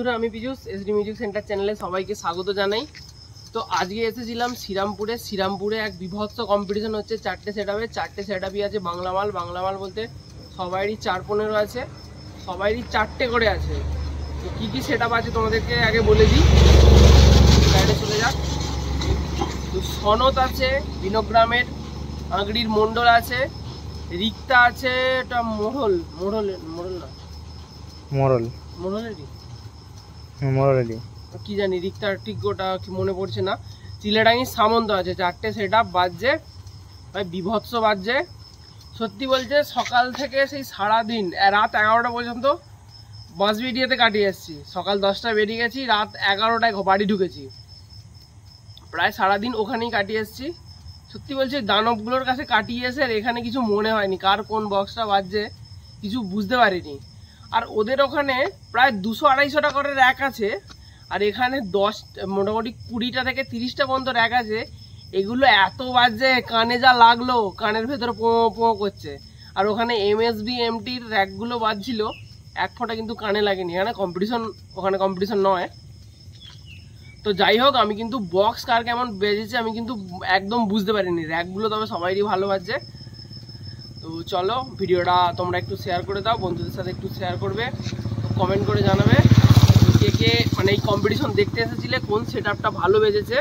বন্ধুরা, আমি Piyush SD music centre চ্যানেলে সবাইকে স্বাগত জানাই। তো আজকে এসেছিলাম শ্রীরামপুরে এক বিভৎস কম্পিটিশন হচ্ছে। 4টে সেটআপই আছে বাংলা মাল বলতে সবারই 4-15 আছে, সবারই 4টে করে আছে। তো কী কী সেটআপ আছে তোমাদেরকে আগে বলে দিই, বাইরে চলে যাক। তো সনত আছে বিনোগ্রামের, আংড়ির মণ্ডল আছে, রিক্তা আছে, এটা মোড়লেরই কি জানি, রিক্তার ঠিক ওটা কি মনে পড়ছে না। চিলেডাঙ্গির সামন্ত আছে। 4টে সেটআপ বাজছে ভাই, বিভৎস বাজছে সত্যি বলছে। সকাল থেকে সেই সারাদিন রাত 11টা পর্যন্ত বাঁশবেড়িয়াতে কাটিয়ে এসেছি। সকাল 10টায় বেরিয়ে গেছি, রাত 11টায় বাড়ি ঢুকেছি। প্রায় সারাদিন ওখানেই কাটিয়ে এসেছি। সত্যি বলছি, দানবগুলোর কাছে কাটিয়ে এসে এখানে কিছু মনে হয়নি, কার কোন বক্সটা বাজছে কিছু বুঝতে পারিনি। আর ওদের ওখানে প্রায় 200-250 টাকা করে র্যাক আছে, আর এখানে মোটামুটি 20টা থেকে 30টা পর্যন্ত র্যাক আছে। এগুলো এত বাজছে, কানে যা লাগলো, কানের ভেতরে পো করছে। আর ওখানে এমএসবি এমটির র্যাকগুলো বাজছিল, এক ফোঁটা কিন্তু কানে লাগেনি। ওখানে কম্পিটিশন নয়। তো যাই হোক, আমি কিন্তু বক্স কার কেমন বেজেছে আমি কিন্তু একদম বুঝতে পারিনি। র্যাকগুলো তবে সবাইরই ভালো বাজছে। তো চলো, ভিডিওটা তোমরা একটু শেয়ার করে দাও, বন্ধুদের সাথে একটু শেয়ার করবে, কমেন্ট করে জানাবে কে মানে এই কম্পিটিশন দেখতে এসেছিলে, কোন সেটআপটা ভালো বেজেছে।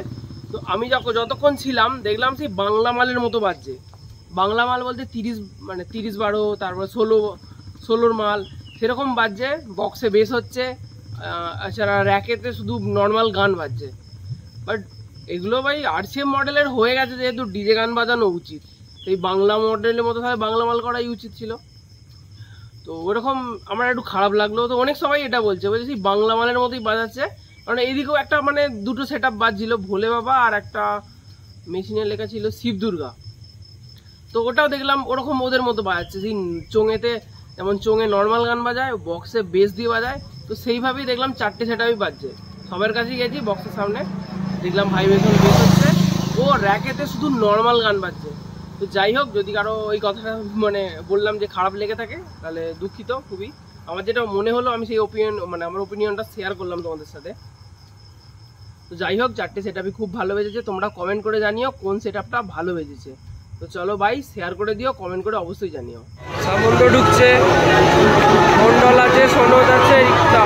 তো আমি যতক্ষণ ছিলাম দেখলাম সেই বাংলা মালের মতো বাজছে। বাংলা মাল বলতে 30-12, তারপর 16-16 মাল সেরকম বাজছে। বক্সে বেস হচ্ছে, এছাড়া র্যাকেতে শুধু নর্মাল গান বাজছে। বাট এগুলো ভাই আরসিএম মডেলের হয়ে গেছে, যেহেতু ডিজে গান বাজানো উচিত, এই বাংলা মডেলের মতো তাহলে বাংলা মাল করাই উচিত ছিল। তো ওরকম আমার একটু খারাপ লাগলো। তো অনেক সবাই এটা বলছে সেই বাংলা মালের মতোই বাজাচ্ছে। কারণ এইদিকেও একটা দুটো সেটআপ বাজছিল, ভোলে বাবা, আর একটা মেশিনে লেখা ছিল শিব দুর্গা। তো ওটাও দেখলাম ওরকম ওদের মতো বাজাচ্ছে, সেই চোঙেতে যেমন চোঙে নর্মাল গান বাজায়, বক্সে বেস দিয়ে বাজায়। তো সেইভাবেই দেখলাম 4টে সেটআপই বাজছে। সবার কাছেই গেছি, বক্সের সামনে দেখলাম ভাইব্রেশন বেস হচ্ছে, ও র্যাকেতে শুধু নর্মাল গান বাজছে। তো যাই হোক, যদি কারো ওই কথাটা বললাম যে খারাপ লেগে থাকে, তাহলে দুঃখিত খুবই। আমার যেটা মনে হলো আমি সেই আমার ওপিনিয়নটা শেয়ার করলাম তোমাদের সাথে। তো যাই হোক, 4টে সেটআপই খুব ভালো বেজেছে। তোমরা কমেন্ট করে জানিও কোন সেটআপটা ভালো বেজেছে। তো চলো ভাই, শেয়ার করে দিও, কমেন্ট করে অবশ্যই জানিও। সামন্ত ঢুকছে, মন্ডল আছে, সনদ আছে, রিক্তা।